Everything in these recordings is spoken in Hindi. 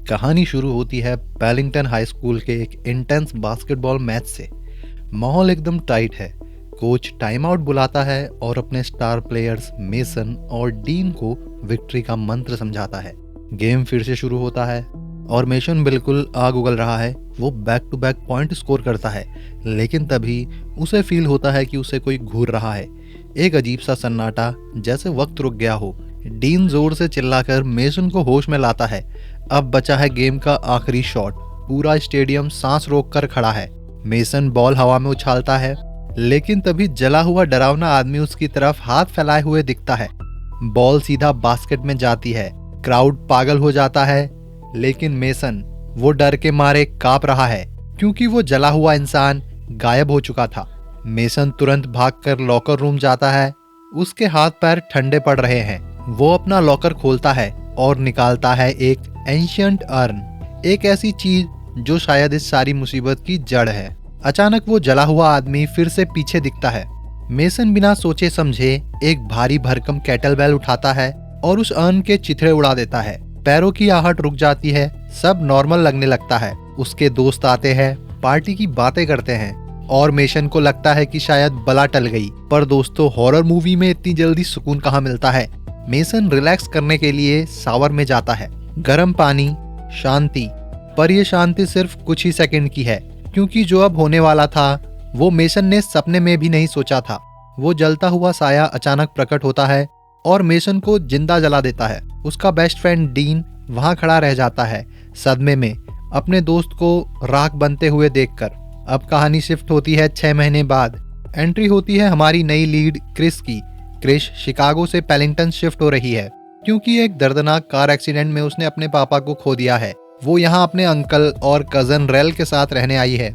कहानी शुरू होती है पेलिंगटन हाई स्कूल के एक इंटेंस बास्केटबॉल मैच से। माहौल एकदम टाइट है। कोच टाइम आउट बुलाता है और अपने स्टार प्लेयर्स मेसन और डीन को विक्ट्री का मंत्र समझाता है। गेम फिर से शुरू होता है और मेसन बिल्कुल आग उगल रहा है। वो back to back point score करता है, लेकिन तभी उसे फील होता है कि उसे कोई घूर रहा है। एक अजीब सा सन्नाटा, जैसे वक्त रुक गया हो। डीन जोर से चिल्लाकर मेसन को होश में लाता है। अब बचा है गेम का आखिरी शॉट। पूरा स्टेडियम सांस रोककर खड़ा है। मेसन बॉल हवा में उछालता है, लेकिन तभी जला हुआ डरावना आदमी उसकी तरफ हाथ फैलाए हुए दिखता है। बॉल सीधा बास्केट में जाती है। क्राउड पागल हो जाता है, लेकिन मेसन वो डर के मारे कांप रहा है, क्योंकि वो जला हुआ इंसान गायब हो चुका था। मेसन तुरंत भागकर लॉकर रूम जाता है। उसके हाथ पैर ठंडे पड़ रहे हैं। वो अपना लॉकर खोलता है और निकालता है एक एंशिएंट अर्न, एक ऐसी चीज जो शायद इस सारी मुसीबत की जड़ है। अचानक वो जला हुआ आदमी फिर से पीछे दिखता है। मेसन बिना सोचे समझे एक भारी भरकम केटलबेल उठाता है और उस अर्न के चिथड़े उड़ा देता है। पैरों की आहट रुक जाती है। सब नॉर्मल लगने लगता है। उसके दोस्त आते हैं, पार्टी की बातें करते हैं और मेसन को लगता है कि शायद बला टल गई। पर दोस्तों, हॉरर मूवी में इतनी जल्दी सुकून कहाँ मिलता है। मेसन रिलैक्स करने के लिए शावर में जाता है। गर्म पानी, शांति। पर यह शांति सिर्फ कुछ ही सेकंड की है, क्योंकि जो अब होने वाला था वो मेसन ने सपने में भी नहीं सोचा था। वो जलता हुआ साया अचानक प्रकट होता है और मेसन को जिंदा जला देता है। उसका बेस्ट फ्रेंड डीन वहां खड़ा रह जाता है, सदमे में, अपने दोस्त को राख बनते हुए देखकर। अब कहानी शिफ्ट होती है 6 महीने बाद। एंट्री होती है हमारी नई लीड क्रिस की। क्रिस शिकागो से पेलिंगटन शिफ्ट हो रही है, क्योंकि एक दर्दनाक कार एक्सीडेंट में उसने अपने पापा को खो दिया है। वो यहाँ अपने अंकल और कजन रेल के साथ रहने आई है।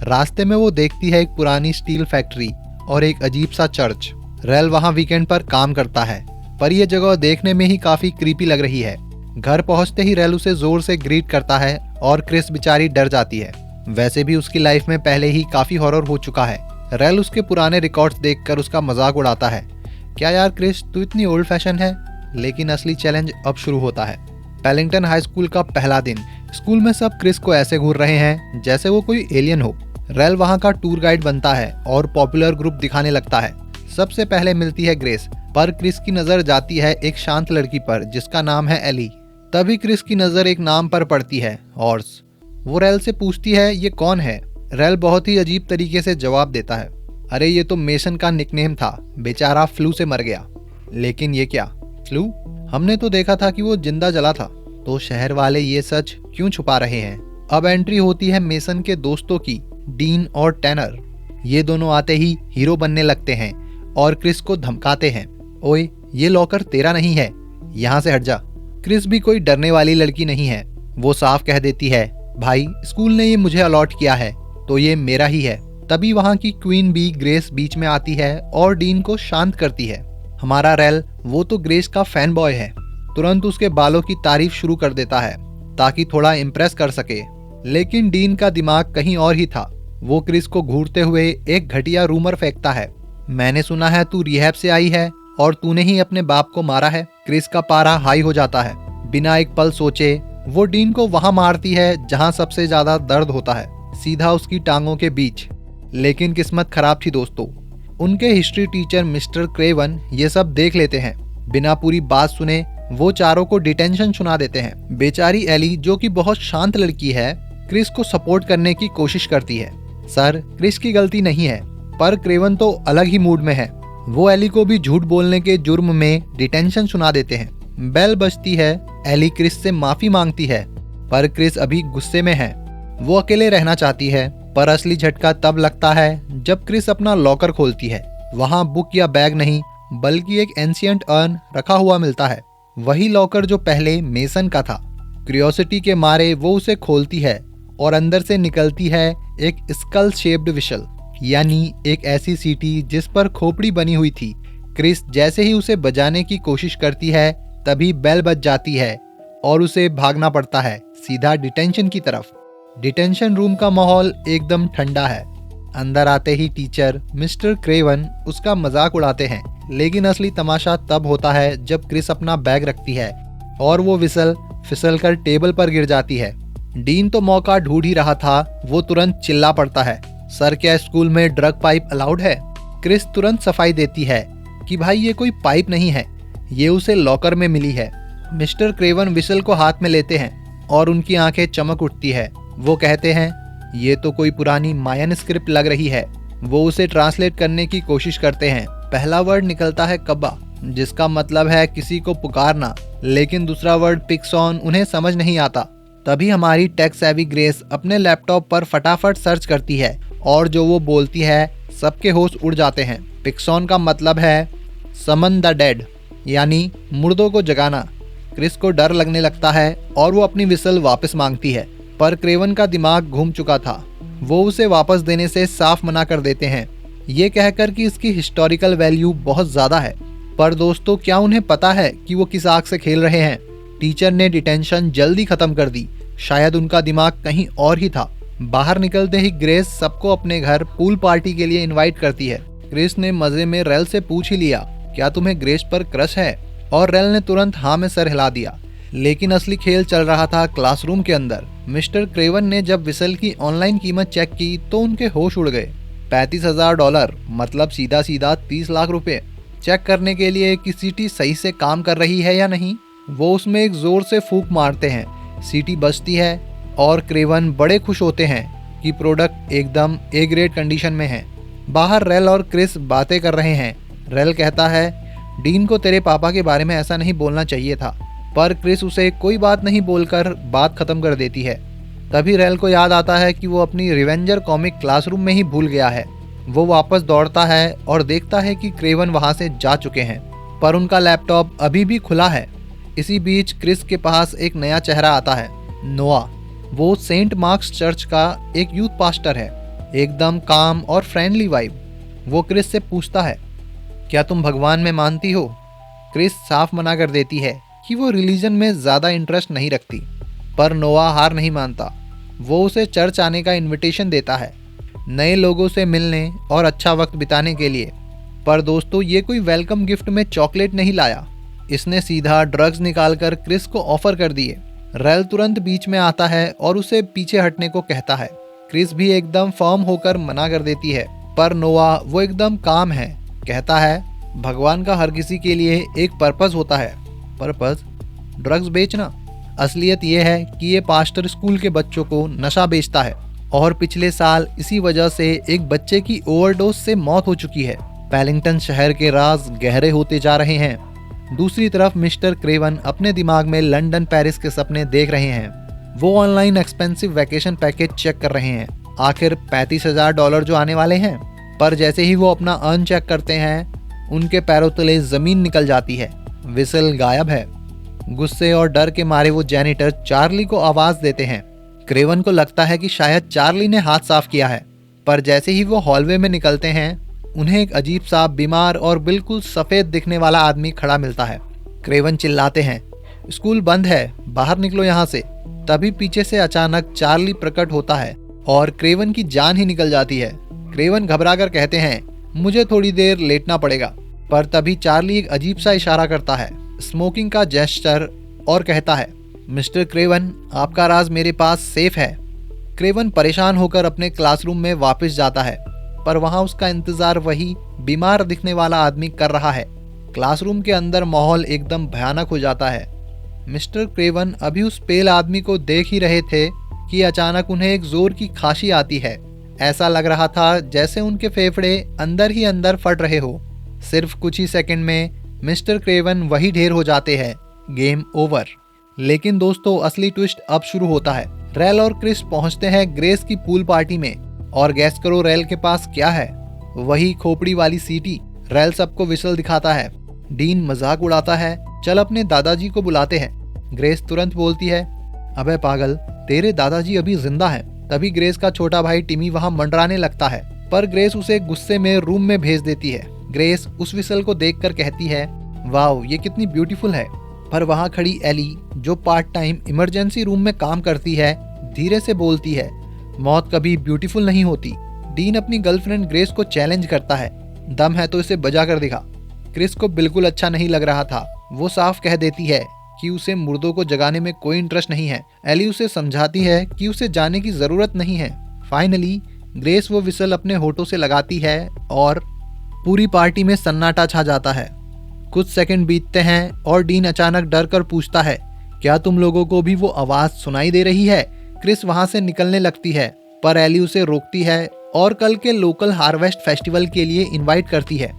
रास्ते में वो देखती है एक पुरानी स्टील फैक्ट्री और एक अजीब सा चर्च। रेल वहाँ वीकेंड पर काम करता है, पर यह जगह देखने में ही काफी क्रीपी लग रही है। घर पहुंचते ही रेल उसे जोर से ग्रीट करता है और क्रिस बेचारी डर जाती है। वैसे भी उसकी लाइफ में पहले ही काफी हॉरर हो चुका है। रेल उसके पुराने रिकॉर्ड्स देखकर उसका मजाक उड़ाता है। क्या यार क्रिस, तू इतनी ओल्ड फैशन है। लेकिन असली चैलेंज अब शुरू होता है। पेलिंगटन हाई स्कूल का पहला दिन। स्कूल में सब क्रिस को ऐसे घूर रहे हैं जैसे वो कोई एलियन हो। रेल वहाँ का टूर गाइड बनता है और पॉपुलर ग्रुप दिखाने लगता है। सबसे पहले मिलती है ग्रेस, पर क्रिस की नजर जाती है एक शांत लड़की पर जिसका नाम है एली। तभी क्रिस की नजर एक नाम पर पड़ती है, हॉर्स। वो रेल से पूछती है ये कौन है। रेल बहुत ही अजीब तरीके से जवाब देता है, अरे ये तो मेसन का निकनेम था, बेचारा फ्लू से मर गया। लेकिन ये क्या फ्लू? हमने तो देखा था कि वो जिंदा जला था। तो शहर वाले ये सच क्यों छुपा रहे हैं? अब एंट्री होती है मेसन के दोस्तों की, डीन और टैनर। ये दोनों आते ही हीरो बनने लगते हैं और क्रिस को धमकाते हैं, ओए ये लॉकर तेरा नहीं है, यहाँ से हट जा। क्रिस भी कोई डरने वाली लड़की नहीं है। वो साफ कह देती है, भाई स्कूल ने ये मुझे अलॉट किया है तो ये मेरा ही है। तभी वहाँ की क्वीन बी ग्रेस बीच में आती है और डीन को शांत करती है। हमारा रेल, वो तो ग्रेस का फैन बॉय है, तुरंत उसके बालों की तारीफ शुरू कर देता है ताकि थोड़ा इम्प्रेस कर सके। लेकिन डीन का दिमाग कहीं और ही था। वो क्रिस को घूरते हुए एक घटिया रूमर फेंकता है, मैंने सुना है तू रिहैब से आई है और तूने ही अपने बाप को मारा है। क्रिस का पारा हाई हो जाता है। बिना एक पल सोचे वो डीन को वहां मारती है जहां सबसे ज्यादा दर्द होता है, सीधा उसकी टांगों के बीच। लेकिन किस्मत खराब थी दोस्तों। उनके हिस्ट्री टीचर मिस्टर क्रेवन ये सब देख लेते हैं। बिना पूरी बात सुने वो चारों को डिटेंशन सुना देते हैं। बेचारी एली, जो कि बहुत शांत लड़की है, क्रिस को सपोर्ट करने की कोशिश करती है। सर, क्रिस की गलती नहीं है, पर क्रेवन तो अलग ही मूड में है। वो एली को भी झूठ बोलने के जुर्म में डिटेंशन सुना देते हैं। बेल बजती है। एली क्रिस से माफी मांगती है, पर क्रिस अभी गुस्से में है। वो अकेले रहना चाहती है, पर असली झटका तब लगता है जब क्रिस अपना लॉकर खोलती है। वहाँ बुक या बैग नहीं, बल्कि एक एंशिएंट अर्न रखा हुआ मिलता है। वही लॉकर जो पहले मेसन का था। क्यूरियोसिटी के मारे वो उसे खोलती है और अंदर से निकलती है एक स्कल शेप्ड विशल, यानी एक ऐसी सीटी जिस पर खोपड़ी बनी हुई थी। क्रिस जैसे ही उसे बजाने की कोशिश करती है, तभी बेल बज जाती है और उसे भागना पड़ता है सीधा डिटेंशन की तरफ। डिटेंशन रूम का माहौल एकदम ठंडा है। अंदर आते ही टीचर मिस्टर क्रेवन उसका मजाक उड़ाते हैं, लेकिन असली तमाशा तब होता है जब क्रिस अपना बैग रखती है और वो विसल फिसलकर टेबल पर गिर जाती है। डीन तो मौका ढूंढ ही रहा था, वो तुरंत चिल्ला पड़ता है, सर क्या स्कूल में ड्रग पाइप अलाउड है? क्रिस तुरंत सफाई देती है कि भाई ये कोई पाइप नहीं है, ये उसे लॉकर में मिली है। मिस्टर क्रेवन विसल को हाथ में लेते हैं और उनकी आंखें चमक उठती है। वो कहते हैं ये तो कोई पुरानी मायन स्क्रिप्ट लग रही है। वो उसे ट्रांसलेट करने की कोशिश करते हैं। पहला वर्ड निकलता है कब्बा, जिसका मतलब है किसी को पुकारना, लेकिन दूसरा वर्ड पिक्स ऑन उन्हें समझ नहीं आता। तभी हमारी टेक सेवी ग्रेस अपने लैपटॉप पर फटाफट सर्च करती है और जो वो बोलती है सबके होश उड़ जाते हैं। पिक्स ऑन का मतलब है समन द डेड, यानी मुर्दों को जगाना। क्रिस को डर लगने लगता है और वो अपनी विसल वापस मांगती है, पर क्रेवन का दिमाग घूम चुका था। वो उसे वापस देने से साफ मना कर देते हैं, ये कहकर कि इसकी हिस्टोरिकल वैल्यू बहुत ज़्यादा है। पर दोस्तों, क्या उन्हें पता है कि वो किस आग से खेल रहे हैं? टीचर ने डिटेंशन जल्दी खत्म कर दी, शायद उनका दिमाग कहीं और ही था। बाहर निकलते ही ग्रेस सबको अपने घर पूल पार्टी के लिए इनवाइट करती है। क्रिस ने मजे में रेल से पूछ ही लिया, क्या तुम्हें ग्रेस पर क्रश है? और रेल ने तुरंत हाँ में सर हिला दिया। लेकिन असली खेल चल रहा था क्लासरूम के अंदर। मिस्टर क्रेवन ने जब विसल की ऑनलाइन कीमत चेक की तो उनके होश उड़ गए। $35,000, मतलब सीधा सीधा 30 लाख रुपए। चेक करने के लिए कि सीटी सही से काम कर रही है या नहीं, वो उसमें एक जोर से फूंक मारते हैं। सीटी बजती है और क्रेवन बड़े खुश होते हैं कि प्रोडक्ट एकदम ए ग्रेड कंडीशन में है। बाहर रेल और क्रिस बातें कर रहे हैं। रेल कहता है, डीन को तेरे पापा के बारे में ऐसा नहीं बोलना चाहिए था, पर क्रिस उसे कोई बात नहीं बोलकर बात खत्म कर देती है। तभी रेल को याद आता है कि वो अपनी रिवेंजर कॉमिक क्लासरूम में ही भूल गया है। वो वापस दौड़ता है और देखता है कि क्रेवन वहां से जा चुके हैं, पर उनका लैपटॉप अभी भी खुला है। इसी बीच क्रिस के पास एक नया चेहरा आता है, नोआ। वो सेंट मार्क्स चर्च का एक यूथ पास्टर है, एकदम काम और फ्रेंडली वाइब। वो क्रिस से पूछता है, क्या तुम भगवान में मानती हो? क्रिस साफ मना कर देती है कि वो रिलीजन में ज़्यादा इंटरेस्ट नहीं रखती, पर नोआ हार नहीं मानता। वो उसे चर्च आने का इनविटेशन देता है, नए लोगों से मिलने और अच्छा वक्त बिताने के लिए। पर दोस्तों, ये कोई वेलकम गिफ्ट में चॉकलेट नहीं लाया, इसने सीधा ड्रग्स निकालकर क्रिस को ऑफर कर दिए। रेल तुरंत बीच में आता है और उसे पीछे हटने को कहता है। क्रिस भी एकदम फर्म होकर मना कर देती है, पर नोआ वो एकदम काम है, कहता है भगवान का हर किसी के लिए एक पर्पस होता है। पर्पस? ड्रग्स बेचना? असलियत ये है कि ये पास्टर स्कूल के बच्चों को नशा बेचता है और पिछले साल इसी वजह से एक बच्चे की ओवरडोज से मौत हो चुकी है। पैलिंगटन शहर के राज गहरे होते जा रहे हैं। दूसरी तरफ मिस्टर क्रेवन अपने दिमाग में लंदन पेरिस के सपने देख रहे हैं। वो online expensive vacation package check कर रहे हैं, आखिर $35,000 जो आने वाले हैं। पर जैसे ही वो अपना अर्न चेक करते हैं, उनके पैरों तले जमीन निकल जाती है। विसल गायब है। गुस्से और डर के मारे वो जैनिटर चार्ली को आवाज देते हैं। क्रेवन को लगता है कि शायद चार्ली ने हाथ साफ किया है, पर जैसे ही वो हॉलवे में निकलते हैं, उन्हें एक अजीब सा बीमार और बिल्कुल सफेद दिखने वाला आदमी खड़ा मिलता है। क्रेवन चिल्लाते हैं, स्कूल बंद है, बाहर निकलो यहाँ से। तभी पीछे से अचानक चार्ली प्रकट होता है और क्रेवन की जान ही निकल जाती है। क्रेवन घबराकर कहते हैं, मुझे थोड़ी देर लेटना पड़ेगा। पर तभी चार्ली एक अजीब सा इशारा करता है, स्मोकिंग का जेस्चर, और कहता है, मिस्टर क्रेवन, आपका राज मेरे पास सेफ है। क्रेवन परेशान होकर अपने क्लासरूम में वापस जाता है, पर वहां उसका इंतजार वही बीमार दिखने वाला आदमी कर रहा है। क्लासरूम के अंदर माहौल एकदम भयानक हो जाता है। मिस्टर क्रेवन अभी उस पेल आदमी को देख ही रहे थे कि अचानक उन्हें एक जोर की खांसी आती है। ऐसा लग रहा था जैसे उनके फेफड़े अंदर ही अंदर फट रहे हो। सिर्फ कुछ ही सेकंड में मिस्टर क्रेवन वही ढेर हो जाते हैं। Game over. लेकिन दोस्तों, असली ट्विस्ट अब शुरू होता है। रेल और क्रिस पहुंचते हैं ग्रेस की पूल पार्टी में, और गैस करो रेल के पास क्या है? वही खोपड़ी वाली सीटी। रेल सबको विसल दिखाता है। डीन मजाक उड़ाता है, चल अपने दादाजी को बुलाते हैं। ग्रेस तुरंत बोलती है, अबे पागल, तेरे दादाजी अभी जिंदा हैं। तभी ग्रेस का छोटा भाई टिमी वहां मंडराने लगता है, पर ग्रेस उसे गुस्से में रूम में भेज देती है। ग्रेस उस विसल को देखकर कहती है, वाओ, ये कितनी ब्यूटीफुल है। पर वहां खड़ी एली, जो पार्ट टाइम इमरजेंसी रूम में काम करती है, धीरे से बोलती है, मौत कभी ब्यूटीफुल नहीं होती। डीन अपनी गर्लफ्रेंड ग्रेस को चैलेंज करता है, दम है तो इसे बजा कर दिखा। क्रिस को बिल्कुल अच्छा नहीं लग रहा था। वो साफ कह देती है कि उसे मुर्दों को जगाने में कोई इंटरेस्ट नहीं है। एली उसे समझाती है कि उसे जाने की जरूरत नहीं है। फाइनली ग्रेस वो विसल अपने होठों से लगाती है और पूरी पार्टी में सन्नाटा छा जाता है। कुछ सेकंड बीतते हैं और डीन अचानक डर कर पूछता है, क्या तुम लोगों को भी वो आवाज सुनाई दे रही है? क्रिस वहां से निकलने लगती है, पर एली उसे रोकती है और कल के लोकल हार्वेस्ट फेस्टिवल के लिए इनवाइट करती है।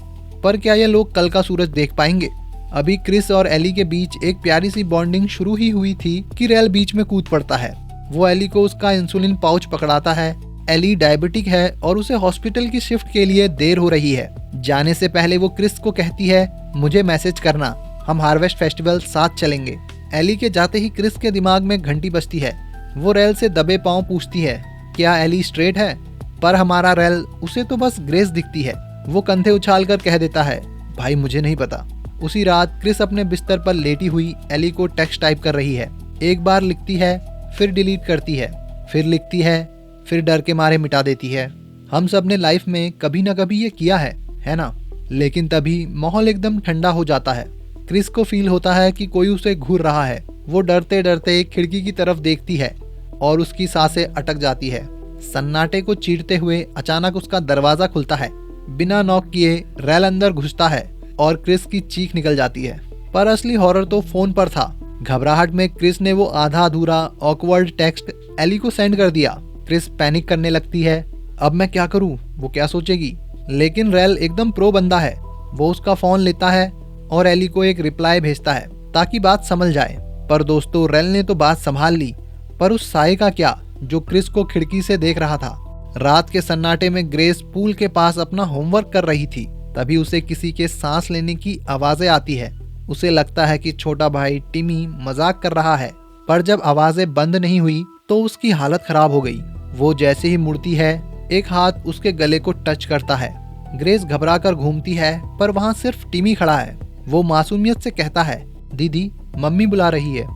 पर क्या ये लोग कल का सूरज देख पाएंगे? अभी क्रिस और एली के बीच एक प्यारी सी बॉन्डिंग शुरू ही हुई थी कि रेल बीच में कूद पड़ता है। वो एली को उसका इंसुलिन पाउच पकड़ाता है। एली डायबिटिक है और उसे हॉस्पिटल की शिफ्ट के लिए देर हो रही है। जाने से पहले वो क्रिस को कहती है, मुझे मैसेज करना, हम हार्वेस्ट फेस्टिवल साथ चलेंगे। एली के जाते ही क्रिस के दिमाग में घंटी बजती है। वो रेल से दबे पांव पूछती है, क्या एली स्ट्रेट है? पर हमारा रेल उसे तो बस ग्रेस दिखती है। वो कंधे उछालकर कह देता है, भाई मुझे नहीं पता। उसी रात क्रिस अपने बिस्तर पर लेटी हुई एली को टेक्स्ट टाइप कर रही है। एक बार लिखती है, फिर डिलीट करती है, फिर लिखती है, फिर डर के मारे मिटा देती है। हम सब ने लाइफ में कभी ना कभी ये किया है ना? लेकिन तभी माहौल एकदम ठंडा हो जाता है। क्रिस को फील होता है कि कोई उसे घूर रहा है। वो डरते डरते खिड़की की तरफ देखती है और उसकी सांसें अटक जाती है। सन्नाटे को चीरते हुए अचानक उसका दरवाजा खुलता है। बिना नॉक किए रेल अंदर घुसता है और क्रिस की चीख निकल जाती है। पर असली हॉरर तो फोन पर था। घबराहट में क्रिस ने वो आधा अधूरा ऑकवर्ड टेक्स्ट एली को सेंड कर दिया। क्रिस पैनिक करने लगती है, अब मैं क्या करूं? वो क्या सोचेगी? लेकिन रेल एकदम प्रो बंदा है। वो उसका फोन लेता है और एली को एक रिप्लाई भेजता है ताकि बात संभल जाए। पर दोस्तों, रेल ने तो बात संभाल ली, पर उस साये का क्या जो क्रिस को खिड़की से देख रहा था? रात के सन्नाटे में ग्रेस पूल के पास अपना होमवर्क कर रही थी। तभी उसे किसी के सांस लेने की आवाजें आती है। उसे लगता है कि छोटा भाई टिमी मजाक कर रहा है, पर जब आवाजें बंद नहीं हुई तो उसकी हालत खराब हो गई। वो जैसे ही मुड़ती है, एक हाथ उसके गले को टच करता है। ग्रेस घबरा कर घूमती है, पर वहाँ सिर्फ टिमी खड़ा है। वो मासूमियत से कहता है, दीदी मम्मी बुला रही है।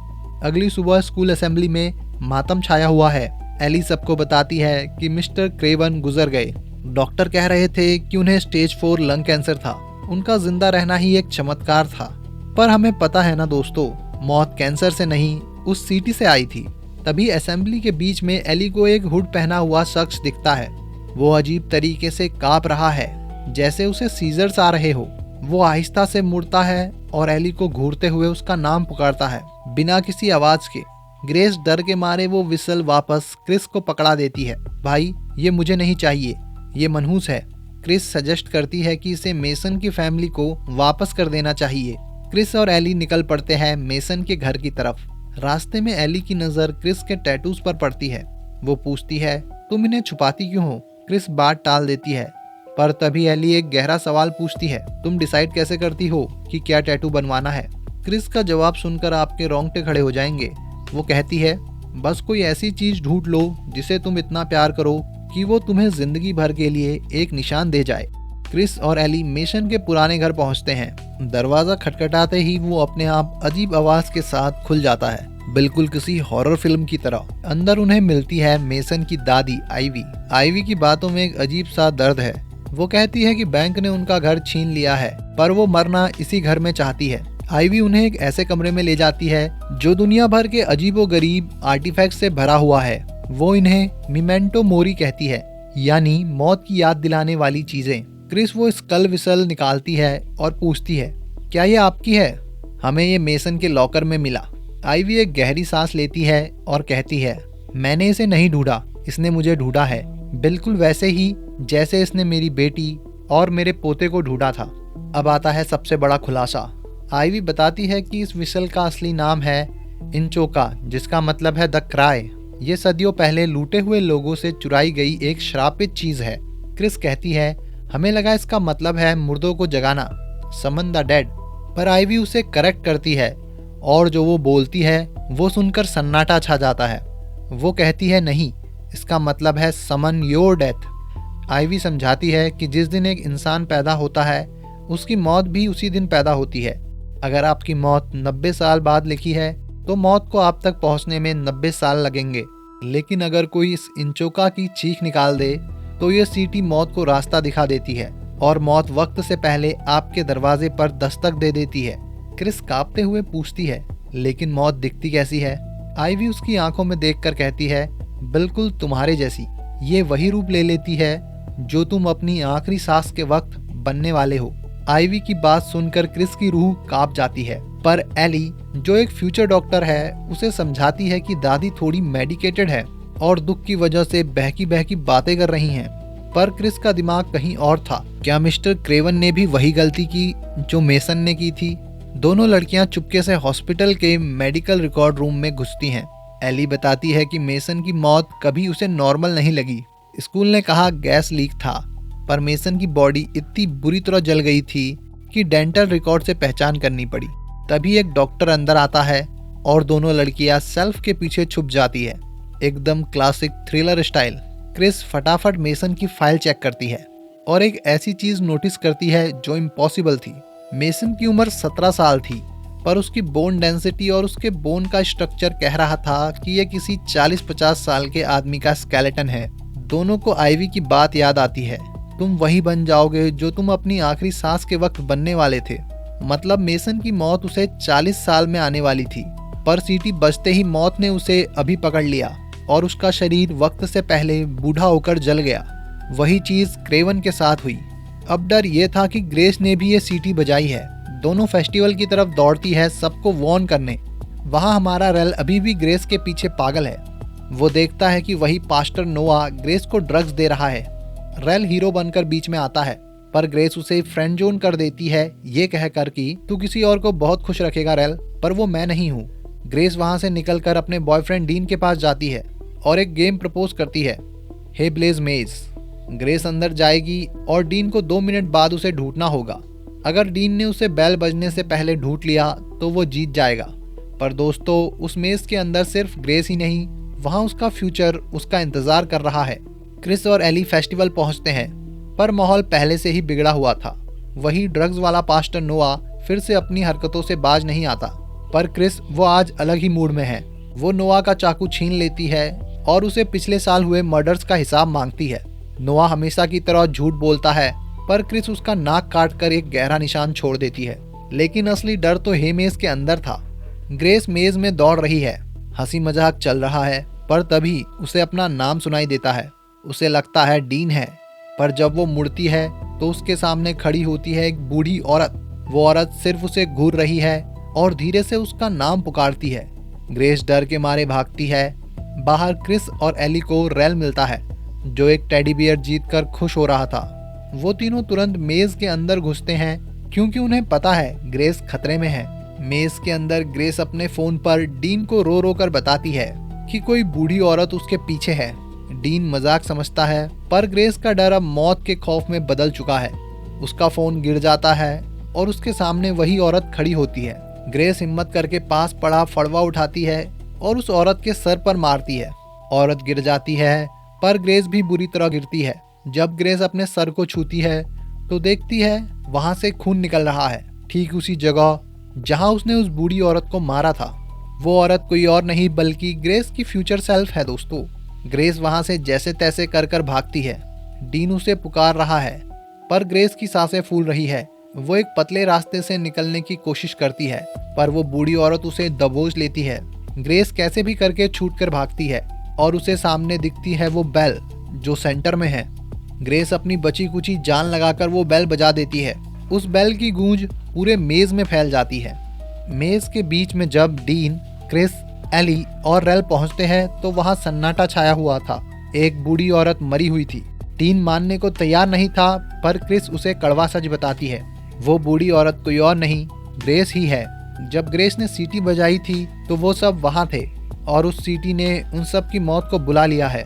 अगली सुबह स्कूल असेंबली में मातम छाया हुआ है। एली सबको बताती है कि मिस्टर क्रेवन गुजर गए। डॉक्टर कह रहे थे कि उन्हें स्टेज 4 लंग कैंसर था। उनका जिंदा रहना ही एक चमत्कार था। पर हमें पता है ना दोस्तों, मौत कैंसर से नहीं, उस सीटी से आई थी। तभी असेंबली के बीच में एली को एक हुड पहना हुआ शख्स दिखता है। वो अजीब तरीके से कांप रहा है, जैसे उसे सीजर्स आ रहे हो। वो आहिस्ता से मुड़ता है और एली को घूरते हुए उसका नाम पुकारता है, बिना किसी आवाज के। ग्रेस डर के मारे वो विसल वापस क्रिस को पकड़ा देती है। भाई ये मुझे नहीं चाहिए, ये मनहूस है। क्रिस सजेस्ट करती है कि इसे मेसन की फैमिली को वापस कर देना चाहिए। क्रिस और एली निकल पड़ते हैं मेसन के घर की तरफ। रास्ते में एली की नजर क्रिस के टैटूज पर पड़ती है। वो पूछती है, तुम इन्हें छुपाती क्यों हो? क्रिस बात टाल देती है, पर तभी एली एक गहरा सवाल पूछती है, तुम डिसाइड कैसे करती हो कि क्या टैटू बनवाना है? क्रिस का जवाब सुनकर आपके रोंगटे खड़े हो जाएंगे। वो कहती है, बस कोई ऐसी चीज ढूंढ लो जिसे तुम इतना प्यार करो कि वो तुम्हें जिंदगी भर के लिए एक निशान दे जाए। क्रिस और एली मेसन के पुराने घर पहुंचते हैं। दरवाजा खटखटाते ही वो अपने आप अजीब आवाज के साथ खुल जाता है, बिल्कुल किसी हॉरर फिल्म की तरह। अंदर उन्हें मिलती है मेसन की दादी आइवी। आइवी की बातों में एक अजीब सा दर्द है। वो कहती है कि बैंक ने उनका घर छीन लिया है, पर वो मरना इसी घर में चाहती है। आइवी उन्हें एक ऐसे कमरे में ले जाती है जो दुनिया भर के अजीबोगरीब आर्टिफैक्ट से भरा हुआ है। वो इन्हें मिमेंटो मोरी कहती है, यानी मौत की याद दिलाने वाली चीजें। क्रिस वो स्कल विसल निकालती है और पूछती है, क्या ये आपकी है? हमें ये मेसन के लॉकर में मिला। आइवी एक गहरी सांस लेती है और कहती है, मैंने इसे नहीं ढूंढा, इसने मुझे ढूंढा है, बिल्कुल वैसे ही जैसे इसने मेरी बेटी और मेरे पोते को ढूंढा था। अब आता है सबसे बड़ा खुलासा। आइवी बताती है कि इस विसल का असली नाम है इंचोका, जिसका मतलब है द क्राई। ये सदियों पहले लूटे हुए लोगों से चुराई गई एक श्रापित चीज है। क्रिस कहती है, हमें लगा इसका मतलब है मुर्दों को जगाना, समन द डेड। पर आइवी उसे करेक्ट करती है और जो वो बोलती है वो सुनकर सन्नाटा छा जाता है। वो कहती है, नहीं, इसका मतलब है समन योर डेथ। आइवी समझाती है कि जिस दिन एक इंसान पैदा होता है उसकी मौत भी उसी दिन पैदा होती है। अगर आपकी मौत 90 साल बाद लिखी है तो मौत को आप तक पहुंचने में 90 साल लगेंगे। लेकिन अगर कोई इस इंचोका की चीख निकाल दे तो ये सीटी मौत को रास्ता दिखा देती है और मौत वक्त से पहले आपके दरवाजे पर दस्तक दे देती है। क्रिस कांपते हुए पूछती है, लेकिन मौत दिखती कैसी है? आइवी उसकी आंखों में देखकर कहती है, बिल्कुल तुम्हारे जैसी। ये वही रूप ले लेती है जो तुम अपनी आखिरी सांस के वक्त बनने वाले हो। आइवी की बात सुनकर क्रिस की रूह कांप जाती है, पर एली जो एक फ्यूचर डॉक्टर है उसे समझाती है कि दादी थोड़ी मेडिकेटेड है और दुख की वजह से बहकी बहकी बातें कर रही हैं। पर क्रिस का दिमाग कहीं और था। क्या मिस्टर क्रेवन ने भी वही गलती की जो मेसन ने की थी? दोनों लड़कियां चुपके से हॉस्पिटल के मेडिकल रिकॉर्ड रूम में घुसती हैं। एली बताती है कि मेसन की मौत कभी उसे नॉर्मल नहीं लगी। स्कूल ने कहा गैस लीक था, पर मेसन की बॉडी इतनी बुरी तरह जल गई थी कि डेंटल रिकॉर्ड से पहचान करनी पड़ी। तभी एक डॉक्टर अंदर आता है और दोनों लड़कियां सेल्फ के पीछे छुप जाती है, एकदम क्लासिक थ्रिलर स्टाइल। क्रिस फटाफट मेसन की फाइल चेक करती है और एक ऐसी चीज नोटिस करती है जो इम्पॉसिबल थी। मेसन की उम्र 17 साल थी, पर उसकी बोन डेंसिटी और उसके बोन का स्ट्रक्चर कह रहा था कि यह किसी 40-50 साल के आदमी का स्केलेटन है। दोनों को आइवी की बात याद आती है, तुम वही बन जाओगे जो तुम अपनी आखिरी सांस के वक्त बनने वाले थे। मतलब मेसन की मौत उसे 40 साल में आने वाली थी, पर सीटी बजते ही मौत ने उसे अभी पकड़ लिया और उसका शरीर वक्त से पहले बूढ़ा होकर जल गया। वही चीज क्रेवन के साथ हुई। अब डर ये था कि ग्रेस ने भी ये सीटी बजाई है। दोनों फेस्टिवल की तरफ दौड़ती है सबको वॉर्न करने। वहाँ हमारा रेल अभी भी ग्रेस के पीछे पागल है। वो देखता है कि वही पास्टर नोआ ग्रेस को ड्रग्स दे रहा है। रेल हीरो बनकर बीच में आता है, पर ग्रेस उसे फ्रेंड जोन कर देती है, ये कहकर कि तू किसी और को बहुत खुश रखेगा रेल, पर वो मैं नहीं हूँ। ग्रेस वहाँ से निकलकर अपने बॉयफ्रेंड डीन के पास जाती है और एक गेम प्रपोज करती है, हे ब्लेज मेज। ग्रेस अंदर जाएगी और डीन को 2 मिनट बाद उसे ढूंढना होगा। अगर डीन ने उसे बेल बजने से पहले ढूंढ लिया तो वो जीत जाएगा। पर दोस्तों, उस मेज के अंदर सिर्फ ग्रेस ही नहीं, वहाँ उसका फ्यूचर उसका इंतजार कर रहा है। क्रिस और एली फेस्टिवल पहुँचते हैं, पर माहौल पहले से ही बिगड़ा हुआ था। वही ड्रग्स वाला पास्टर नोआ फिर से अपनी हरकतों से बाज नहीं आता। पर क्रिस वो आज अलग ही मूड में है। वो नोआ का चाकू छीन लेती है और उसे पिछले साल हुए मर्डर्स का हिसाब मांगती है। नोआ हमेशा की तरह झूठ बोलता है, पर क्रिस उसका नाक काटकर एक गहरा निशान छोड़ देती है। लेकिन असली डर तो हेमेज के अंदर था। ग्रेस मेज में दौड़ रही है, हंसी मजाक चल रहा है, पर तभी उसे अपना नाम सुनाई देता है। उसे लगता है डीन है, पर जब वो मुड़ती है तो उसके सामने खड़ी होती है एक बूढ़ी औरत। वो औरत सिर्फ उसे घूर रही है और धीरे से उसका नाम पुकारती है। ग्रेस डर के मारे भागती है। बाहर क्रिस और एली को रेल मिलता है, जो एक टेडी बियर जीतकर खुश हो रहा था। वो तीनों तुरंत मेज के अंदर घुसते हैं, क्योंकि उन्हें पता है ग्रेस खतरे में है। मेज के अंदर ग्रेस अपने फोन पर डीन को रो रो कर बताती है कि कोई बूढ़ी औरत उसके पीछे है। डीन मजाक समझता है, पर ग्रेस का डर अब मौत के खौफ में बदल चुका है। उसका फोन गिर जाता है और उसके सामने वही औरत खड़ी होती है। ग्रेस हिम्मत करके पास पड़ा फड़वा उठाती है और उस औरत के सर पर मारती है। औरत गिर जाती है, पर ग्रेस भी बुरी तरह गिरती है। जब ग्रेस अपने सर को छूती है तो देखती है वहां से खून निकल रहा है, ठीक उसी जगह जहां उसने उस बूढ़ी औरत को मारा था। वो औरत कोई और नहीं बल्कि ग्रेस की फ्यूचर सेल्फ है। दोस्तों, ग्रेस वहां से जैसे तैसे कर कर भागती है। डीन उसे पुकार रहा है, पर ग्रेस की सांसें फूल रही है। वो एक पतले रास्ते से निकलने की कोशिश करती है, पर वो बूढ़ी औरत उसे दबोच लेती है। ग्रेस कैसे भी करके छूट कर भागती है और उसे सामने दिखती है वो बेल जो सेंटर में है। ग्रेस अपनी बची कुची जान लगाकर वो बेल बजा देती है। उस बेल की गूंज पूरे मेज में फैल जाती है। मेज के बीच में जब डीन, क्रिस, एली और रेल पहुंचते हैं तो वहां सन्नाटा छाया हुआ था। एक बूढ़ी औरत मरी हुई थी। डीन मानने को तैयार नहीं था, पर क्रिस उसे कड़वा सच बताती है। वो बूढ़ी औरत कोई और नहीं, ग्रेस ही है। जब ग्रेस ने सीटी बजाई थी तो वो सब वहां थे और उस सीटी ने उन सब की मौत को बुला लिया है।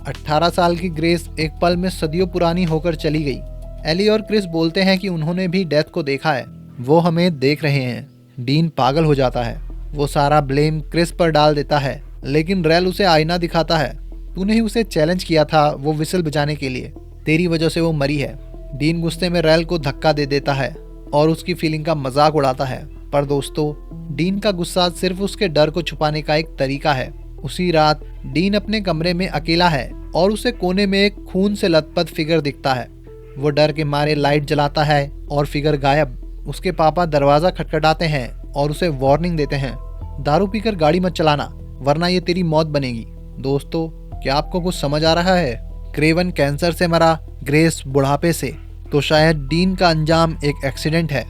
18 साल की ग्रेस एक पल में सदियों पुरानी होकर चली गई। एली और क्रिस बोलते हैं कि उन्होंने भी डेथ को देखा है, वो हमें देख रहे हैं। डीन पागल हो जाता है। वो सारा ब्लेम क्रिस पर डाल देता है, लेकिन रेल उसे आईना दिखाता है। तूने ही उसे चैलेंज किया था वो विसल बजाने के लिए, तेरी वजह से वो मरी है। डीन गुस्से में रेल को धक्का दे देता है और उसकी फीलिंग का मजाक उड़ाता है। पर दोस्तों, डीन का गुस्सा सिर्फ उसके डर को छुपाने का एक तरीका है। उसी रात डीन अपने कमरे में अकेला है और उसे कोने में एक खून से लथपथ फिगर दिखता है। वो डर के मारे लाइट जलाता है और फिगर गायब। उसके पापा दरवाजा खटखटाते हैं और उसे वार्निंग देते हैं, दारू पीकर गाड़ी मत चलाना वरना ये तेरी मौत बनेगी। दोस्तों, क्या आपको कुछ समझ आ रहा है? क्रेवन कैंसर से मरा, ग्रेस बुढ़ापे से, तो शायद डीन का अंजाम एक एक्सीडेंट है।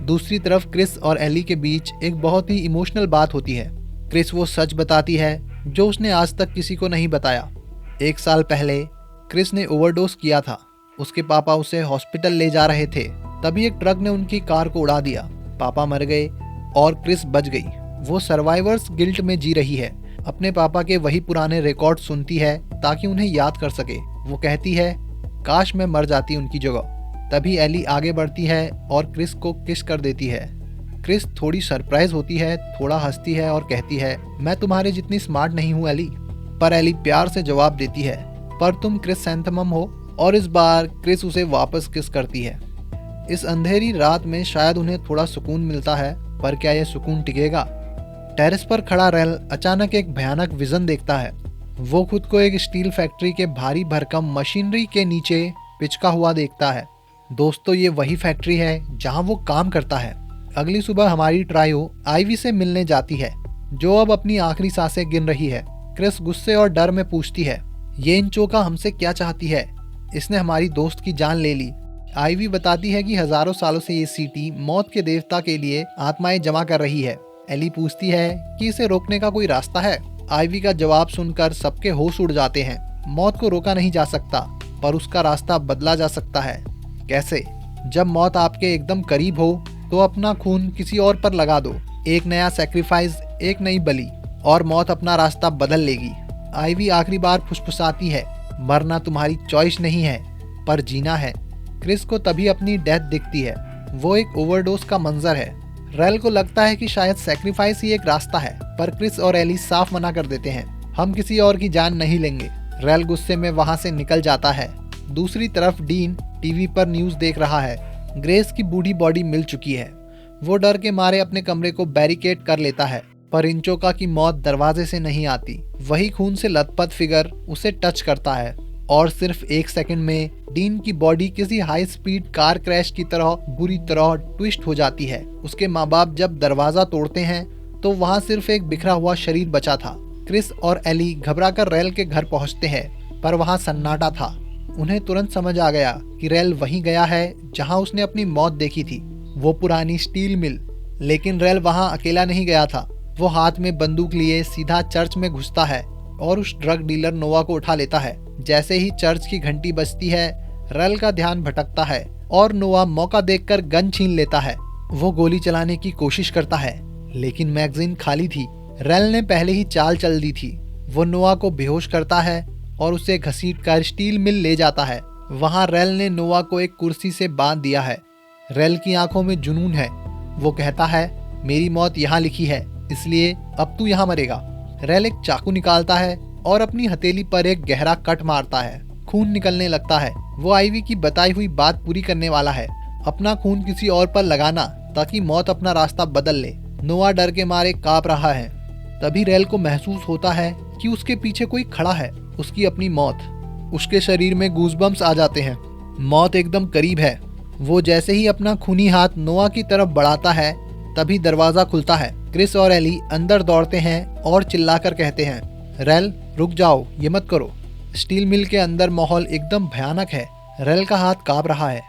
दूसरी तरफ क्रिस और एली के बीच एक बहुत ही इमोशनल बात होती है। क्रिस वो सच बताती है जो उसने आज तक किसी को नहीं बताया। 1 साल पहले क्रिस ने ओवरडोज किया था। उसके पापा उसे हॉस्पिटल ले जा रहे थे, तभी एक ट्रक ने उनकी कार को उड़ा दिया। पापा मर गए और क्रिस बच गई। वो सर्वाइवर्स गिल्ट में जी रही है। अपने पापा के वही पुराने रिकॉर्ड सुनती है ताकि उन्हें याद कर सके। वो कहती है, काश मैं मर जाती उनकी जगह। तभी एली आगे बढ़ती है और क्रिस को किस कर देती है। क्रिस थोड़ी सरप्राइज होती है, थोड़ा हंसती है और कहती है, मैं तुम्हारे जितनी स्मार्ट नहीं हूँ एली। पर एली प्यार से जवाब देती है, पर तुम क्रिस सैंथमम हो। और इस बार क्रिस उसे वापस किस करती है। इस अंधेरी रात में शायद उन्हें थोड़ा सुकून मिलता है, पर क्या यह सुकून टिकेगा? टेरेस पर खड़ा रेल अचानक एक भयानक विजन देखता है। वो खुद को एक स्टील फैक्ट्री के भारी भरकम मशीनरी के नीचे पिचका हुआ देखता है। दोस्तों, ये वही फैक्ट्री है जहां वो काम करता है। अगली सुबह हमारी ट्रायो आईवी से मिलने जाती है, जो अब अपनी आखिरी सांसें गिन रही है। क्रिस गुस्से और डर में पूछती है, ये इंचोका हमसे क्या चाहती है? इसने हमारी दोस्त की जान ले ली। आईवी बताती है कि हजारों सालों से ये सिटी मौत के देवता के लिए आत्माएं जमा कर रही है। एली पूछती है कि इसे रोकने का कोई रास्ता है। आईवी का जवाब सुनकर सबके होश उड़ जाते हैं। मौत को रोका नहीं जा सकता, पर उसका रास्ता बदला जा सकता है। कैसे? जब मौत आपके एकदम करीब हो तो अपना खून किसी और पर लगा दो। एक नया सैक्रिफाइस, एक नई बलि, और मौत अपना रास्ता बदल लेगी। आईवी आखिरी बार फुसफुसाती है, मरना तुम्हारी चॉइस नहीं है, पर जीना है। क्रिस को तभी अपनी डेथ दिखती है। वो एक ओवरडोज का मंजर है। रेल को लगता है कि शायद सैक्रिफाइस ही एक रास्ता है, पर क्रिस और एली साफ मना कर देते हैं, हम किसी और की जान नहीं लेंगे। रेल गुस्से में वहां से निकल जाता है। दूसरी तरफ डीन टीवी पर न्यूज देख रहा है। ग्रेस की बूढ़ी बॉडी मिल चुकी है। वो डर के मारे अपने कमरे को बैरिकेड कर लेता है, पर इंचोका की मौत दरवाजे से नहीं आती। वही खून से लथपथ फिगर उसे टच करता है और सिर्फ 1 सेकंड में डीन की बॉडी किसी हाई स्पीड कार क्रैश की तरह बुरी तरह ट्विस्ट हो जाती है। उसके माँ बाप जब दरवाजा तोड़ते हैं तो वहाँ सिर्फ एक बिखरा हुआ शरीर बचा था। क्रिस और एली घबराकर रेल के घर पहुँचते हैं, पर वहाँ सन्नाटा था। उन्हें तुरंत समझ आ गया कि रेल वहीं गया है जहाँ उसने अपनी मौत देखी थी, वो पुरानी स्टील मिल। लेकिन रेल वहाँ अकेला नहीं गया था। वो हाथ में बंदूक लिए सीधा चर्च में घुसता है और उस ड्रग डीलर नोवा को उठा लेता है। जैसे ही चर्च की घंटी बजती है, रेल का ध्यान भटकता है और नोवा मौका देखकर गन छीन लेता है। वो गोली चलाने की कोशिश करता है, लेकिन मैगजीन खाली थी। रेल ने पहले ही चाल चल दी थी। वो नोवा को बेहोश करता है और उसे घसीटकर स्टील मिल ले जाता है। वहाँ रेल ने नोवा को एक कुर्सी से बांध दिया है। रेल की आंखों में जुनून है। वो कहता है, मेरी मौत यहाँ लिखी है, इसलिए अब तू यहाँ मरेगा। रेल एक चाकू निकालता है और अपनी हथेली पर एक गहरा कट मारता है। खून निकलने लगता है। वो आईवी की बताई हुई बात पूरी करने वाला है, अपना खून किसी और पर लगाना ताकि मौत अपना रास्ता बदल ले। नोआ डर के मारे कांप रहा है। तभी रेल को महसूस होता है कि उसके पीछे कोई खड़ा है, उसकी अपनी मौत। उसके शरीर में गूज़बम्प्स आ जाते हैं। मौत एकदम करीब है। वो जैसे ही अपना खूनी हाथ नोआ की तरफ बढ़ाता है, तभी दरवाजा खुलता है। क्रिस और एली अंदर दौड़ते हैं और चिल्लाकर कहते हैं, रेल रुक जाओ, ये मत करो। स्टील मिल के अंदर माहौल एकदम भयानक है। रेल का हाथ कांप रहा है।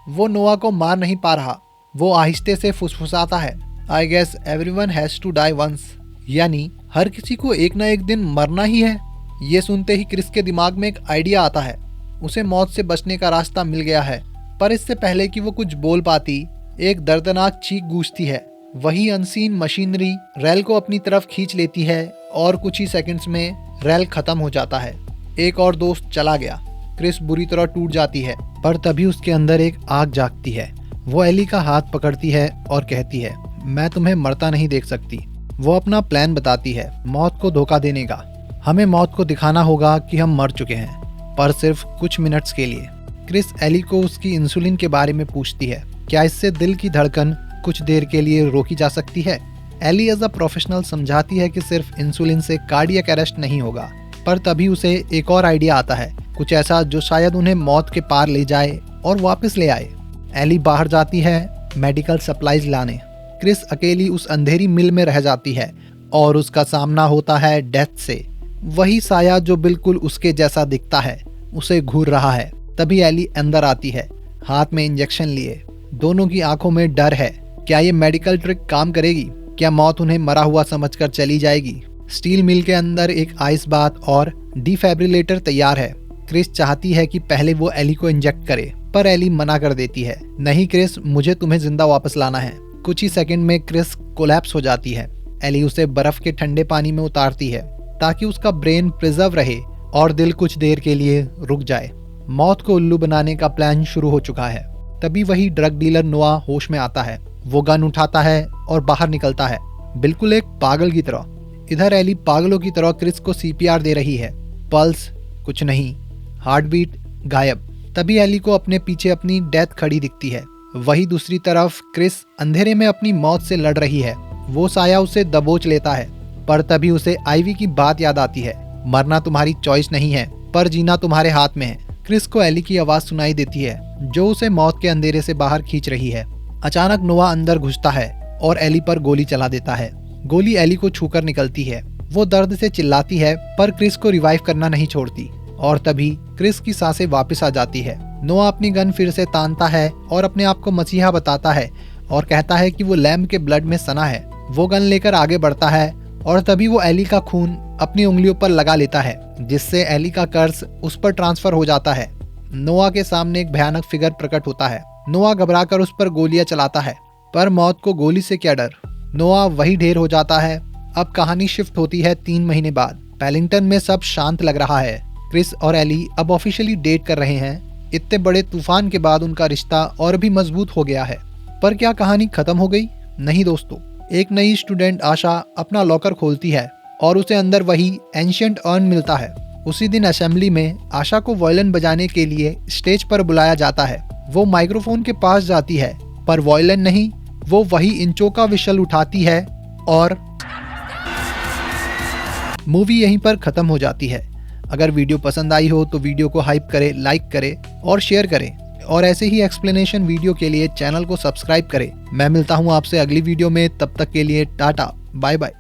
वो नोआ को मार नहीं पा रहा। वो आहिस्ते से फुसफुसाता है, I guess everyone has to die once, यानी हर किसी को एक ना एक दिन मरना ही है। ये सुनते ही क्रिस के दिमाग में एक आइडिया आता है। उसे मौत से बचने का रास्ता मिल गया है। पर इससे पहले कि वो कुछ बोल पाती, एक दर्दनाक चीख गूंजती है। वही अनसीन मशीनरी रेल को अपनी तरफ खींच लेती है और कुछ ही सेकंड्स में रेल खत्म हो जाता है। एक और दोस्त चला गया। क्रिस बुरी तरह टूट जाती है, पर तभी उसके अंदर एक आग जागती है। वो एली का हाथ पकड़ती है और कहती है, मैं तुम्हें मरता नहीं देख सकती। वो अपना प्लान बताती है, मौत को धोखा देने का। हमें मौत को दिखाना होगा कि हम मर चुके हैं, पर सिर्फ कुछ मिनट्स के लिए। क्रिस एली को उसकी इंसुलिन के बारे में पूछती है, क्या इससे दिल की धड़कन कुछ देर के लिए रोकी जा सकती है? एली एज अ प्रोफेशनल समझाती है कि सिर्फ इंसुलिन से कार्डियक अरेस्ट नहीं होगा। पर तभी उसे एक और आइडिया आता है, कुछ ऐसा जो शायद उन्हें मौत के पार ले जाए और वापस ले आए। एली बाहर जाती है मेडिकल सप्लाईज लाने। क्रिस अकेली उस अंधेरी मिल में रह जाती है। और उसका सामना होता है डेथ से। वही साया जो बिल्कुल उसके जैसा दिखता है उसे घूर रहा है। तभी एली अंदर आती है, हाथ में इंजेक्शन लिए। दोनों की आंखों में डर है। क्या ये मेडिकल ट्रिक काम करेगी? क्या मौत उन्हें मरा हुआ समझकर चली जाएगी? स्टील मिल के अंदर एक आइस बाथ और डिफैब्रिलेटर तैयार है। क्रिस चाहती है कि पहले वो एली को इंजेक्ट करे, पर एली मना कर देती है। नहीं क्रिस, मुझे तुम्हें जिंदा वापस लाना है। कुछ ही सेकंड में क्रिस कोलैप्स हो जाती है। एली उसे बर्फ के ठंडे पानी में उतारती है ताकि उसका ब्रेन प्रिजर्व रहे और दिल कुछ देर के लिए रुक जाए। मौत को उल्लू बनाने का प्लान शुरू हो चुका है। तभी वही ड्रग डीलर नोआ होश में आता है। वो गन उठाता है और बाहर निकलता है, बिल्कुल एक पागल की तरह। इधर एली पागलों की तरह क्रिस को सीपीआर दे रही है। पल्स कुछ नहीं, हार्ट बीट गायब। तभी एली को अपने पीछे अपनी डेथ खड़ी दिखती है। वही दूसरी तरफ क्रिस अंधेरे में अपनी मौत से लड़ रही है। वो साया उसे दबोच लेता है, पर तभी उसे आईवी की बात याद आती है। मरना तुम्हारी चॉइस नहीं है, पर जीना तुम्हारे हाथ में है। क्रिस को एली की आवाज सुनाई देती है जो उसे मौत के अंधेरे से बाहर खींच रही है। अचानक नोआ अंदर घुसता है और एली पर गोली चला देता है। गोली एली को छूकर निकलती है। वो दर्द से चिल्लाती है, पर क्रिस को रिवाइव करना नहीं छोड़ती। और तभी क्रिस की सांसें वापस आ जाती है। नोआ अपनी गन फिर से तानता है और अपने आप को मसीहा बताता है और कहता है कि वो लैम्ब के ब्लड में सना है। वो गन लेकर आगे बढ़ता है और तभी वो एली का खून अपनी उंगलियों पर लगा लेता है, जिससे एली का कर्ज उस पर ट्रांसफर हो जाता है। नोआ के सामने एक भयानक फिगर प्रकट होता है। नोआ घबराकर उस पर गोलियां चलाता है, पर मौत को गोली से क्या डर। नोआ वही ढेर हो जाता है। अब कहानी शिफ्ट होती है 3 महीने बाद। पैलिंगटन में सब शांत लग रहा है। क्रिस और एली अब ऑफिशियली डेट कर रहे हैं। इतने बड़े तूफान के बाद उनका रिश्ता और भी मजबूत हो गया है। पर क्या कहानी खत्म हो गई? नहीं दोस्तों, एक नई स्टूडेंट आशा अपना लॉकर खोलती है और उसे अंदर वही एंशिएंट अर्न मिलता है। उसी दिन असेंबली में आशा को वायलिन बजाने के लिए स्टेज पर बुलाया जाता है। वो माइक्रोफोन के पास जाती है, पर वायलिन नहीं, वो वही इंचों का विशल उठाती है और मूवी यहीं पर खत्म हो जाती है। अगर वीडियो पसंद आई हो तो वीडियो को हाइप करें, लाइक करें और शेयर करें। और ऐसे ही एक्सप्लेनेशन वीडियो के लिए चैनल को सब्सक्राइब करें। मैं मिलता हूं आपसे अगली वीडियो में। तब तक के लिए टाटा, बाय बाय।